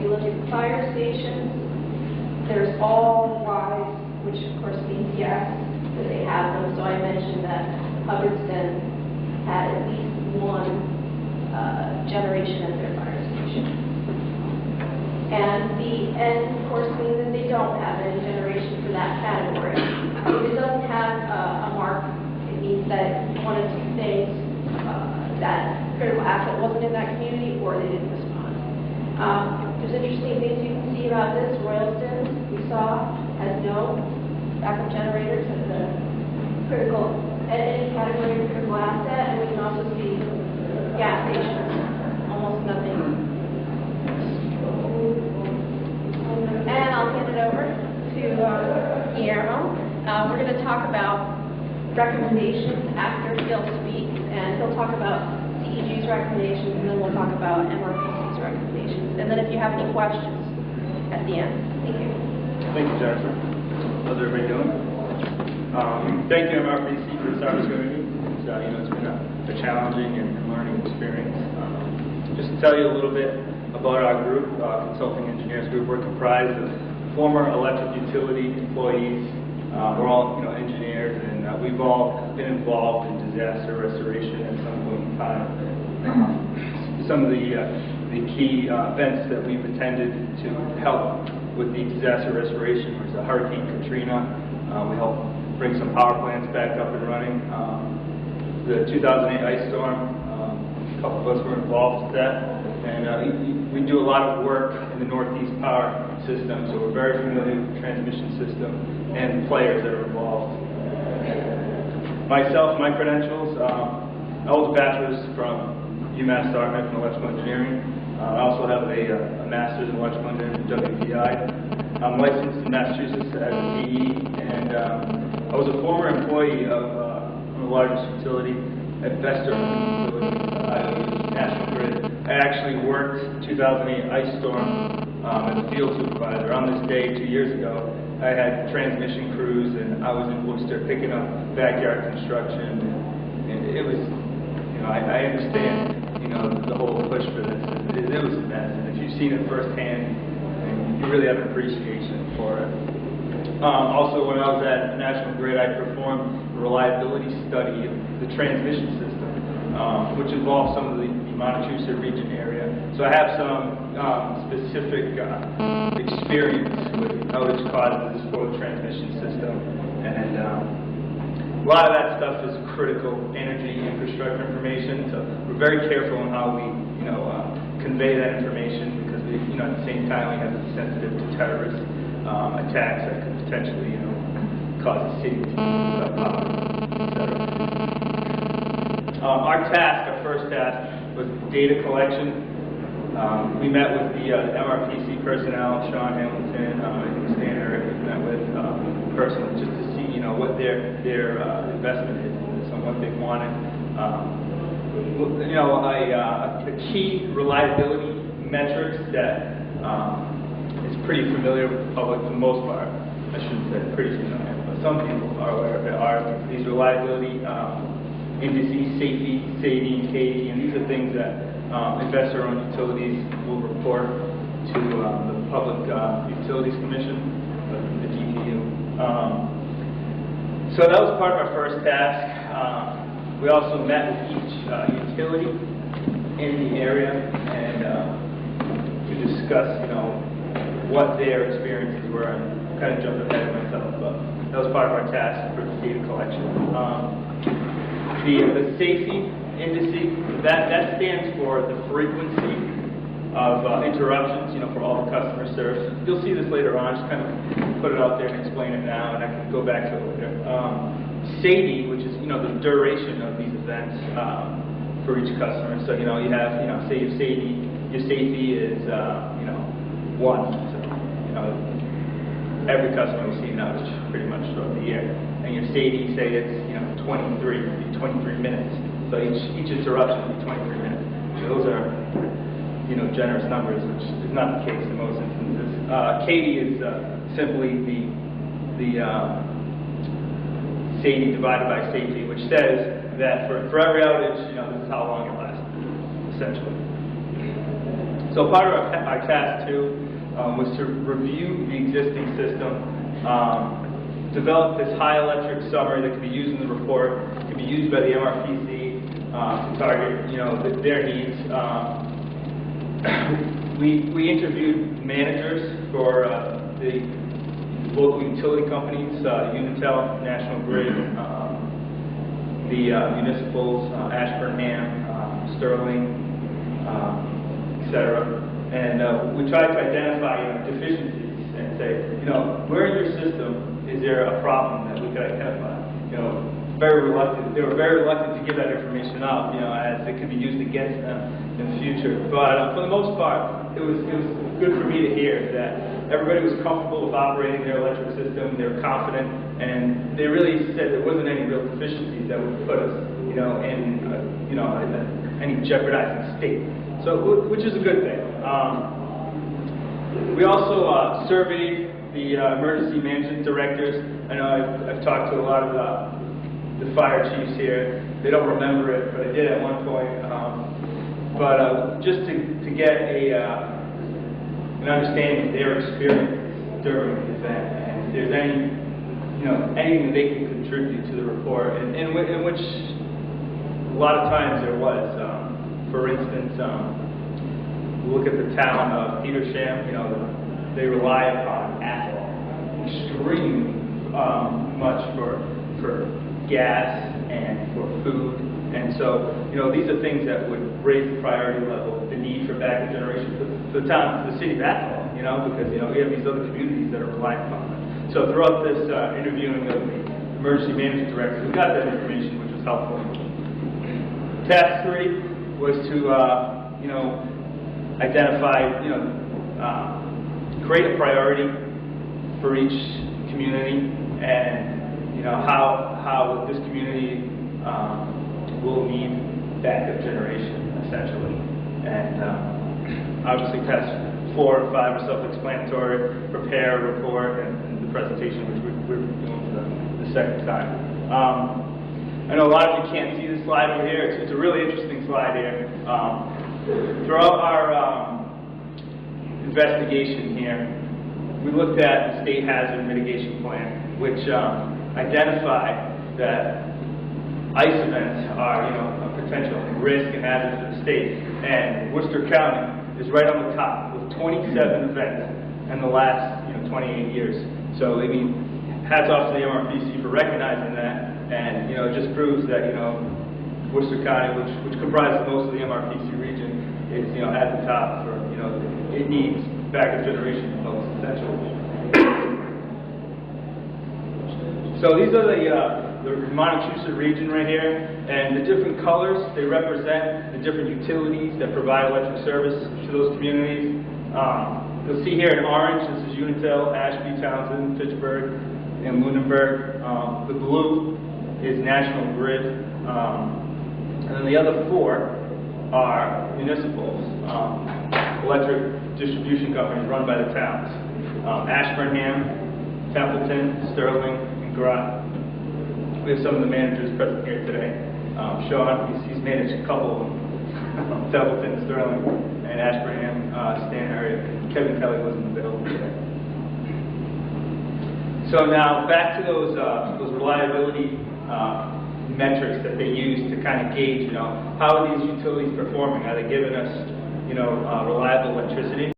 you look at fire stations, there's all Ys, which of course means yes, that they have them. So I mentioned that Hubbardston had at least one generation at their fire station. And the N, of course, means that they don't have any generation for that category. If it doesn't have a mark, it means that one of two things, that critical asset wasn't in that community or they didn't respond. There's interesting things you can see about this. Royalston, we saw, has no backup generators at the critical, at any category of critical asset, and we can also see gas stations, almost nothing. And I'll hand it over to Guillermo. We're going to talk about recommendations after Phil speaks, and he'll talk about CEG's recommendations, and then we'll talk about MRPC's recommendations. And then if you have any questions at the end. Thank you. Thank you, Jennifer. How's everybody doing? Thank you, MRPC, for this opportunity. It's been a challenging and learning experience. Just to tell you a little bit about our group, Consulting Engineers Group, we're comprised of former electric utility employees. We're all, engineers, and we've all been involved in disaster restoration at some point in time. Some of the key events that we've attended to help with the disaster restoration was Hurricane Katrina. We helped bring some power plants back up and running. The 2008 ice storm, a couple of us were involved with that. And we do a lot of work in the Northeast power system, so we're very familiar with the transmission system and the players that are involved. Myself, my credentials, I hold a bachelor's from UMass Dartmouth in electrical engineering. I also have a master's in electrical engineering from WPI. I'm licensed in Massachusetts as an AE, and I was a former employee of the largest utility, investor National Grid. I actually worked 2008 ice storm as a field supervisor. On this day 2 years ago, I had transmission crews, and I was in Worcester picking up backyard construction. And it was, I understand, the whole push for this. It was a mess, and if you've seen it firsthand, you really have an appreciation for it. Also, when I was at National Grid, I performed a reliability study of the transmission system, which involves some of the Montachusett region area. So I have some specific experience with outage causes for the transmission system, and a lot of that stuff is critical energy infrastructure information. So we're very careful in how we, convey that information, because we, at the same time we have to be sensitive to terrorist attacks that could potentially, cause the city to lose power, etc. Our first task was data collection. We met with the MRPC personnel, Sean Hamilton, Stanner, we met with personally just to see, what their investment is in this and what they wanted. A key reliability metrics that is pretty familiar with the public for the most part. I shouldn't say pretty familiar, but some people are aware of it. Are these reliability indices, safety, and KD, and these are things that investor-owned utilities will report to the Public Utilities Commission, the DPU. So that was part of our first task. We also met with each utility in the area and to discuss, what their experiences were. I kind of jumped ahead of myself, but that was part of our task for the data collection. The safety indice, that stands for the frequency of interruptions, for all the customer service. You'll see this later on. Just kind of put it out there and explain it now, and I can go back to it later. SAIDI, which is the duration of these events for each customer. So you have say your safety is 1. So every customer we see now is pretty much throughout the year. And your SAIDI, say it's 23 minutes. So each interruption will be 23 minutes. So those are generous numbers, which is not the case in most instances. KD is simply the SAIDI divided by safety, which says that for every outage, this is how long it lasts, essentially. So part of our task 2 was to review the existing system, develop this high electric summary that can be used in the report, can be used by the MRPC to target, their needs. We interviewed managers for the local utility companies, Dinatale, National Grid, the municipals, Ashburnham, Sterling, etc. And we tried to identify deficiencies and say, where in your system is there a problem that we could identify? Very reluctant. They were very reluctant to give that information out, as it could be used against them in the future. But for the most part, it was good for me to hear that everybody was comfortable with operating their electric system. They were confident, and they really said there wasn't any real deficiencies that would put us, in any jeopardizing state. So, which is a good thing. We also surveyed the emergency management directors. I know I've talked to a lot of the fire chiefs here. They don't remember it, but I did at one point. But just to get an understanding of their experience during the event, and if there's any, anything that they can contribute to the report, and in which a lot of times there was. For instance, look at the town of Petersham. They rely upon asphalt extremely much for gas and for food, and so these are things that would raise the priority level, the need for backup generation for the town, for the city of Athol, because we have these other communities that are relying upon it. So throughout this interviewing of the emergency management directors, we got that information, which was helpful. Task 3 was to identify, create a priority for each community, and how this community will need backup generation, essentially. And obviously task 4 and 5 are self-explanatory: prepare a report, and the presentation, which we're doing for the second time. I know a lot of you can't see the slide over here. It's a really interesting slide here. Throughout our investigation here, we looked at the state hazard mitigation plan, which identified that ice events are, a potential risk and hazard to the state. And Worcester County is right on the top with 27 events in the last, 28 years. So, hats off to the MRPC for recognizing that. And, it just proves that, Worcester County, which comprises most of the MRPC region, is, at the top for, it needs backup generation most essentially. So these are the Montachusett region right here, and the different colors, they represent the different utilities that provide electric service to those communities. You'll see here in orange, this is Dinatale, Ashby, Townsend, Fitchburg, and Lunenburg. The blue is National Grid, and then the other 4 are municipals, electric distribution companies run by the towns. Ashburnham, Templeton, Sterling, and Groton. We have some of the managers present here today. Sean, he's managed a couple of them, Templeton, Sterling, and Ashburnham, Stan area. Kevin Kelly was in the building today. So now back to those reliability metrics that they use to kind of gauge, how are these utilities performing? Are they giving us, reliable electricity?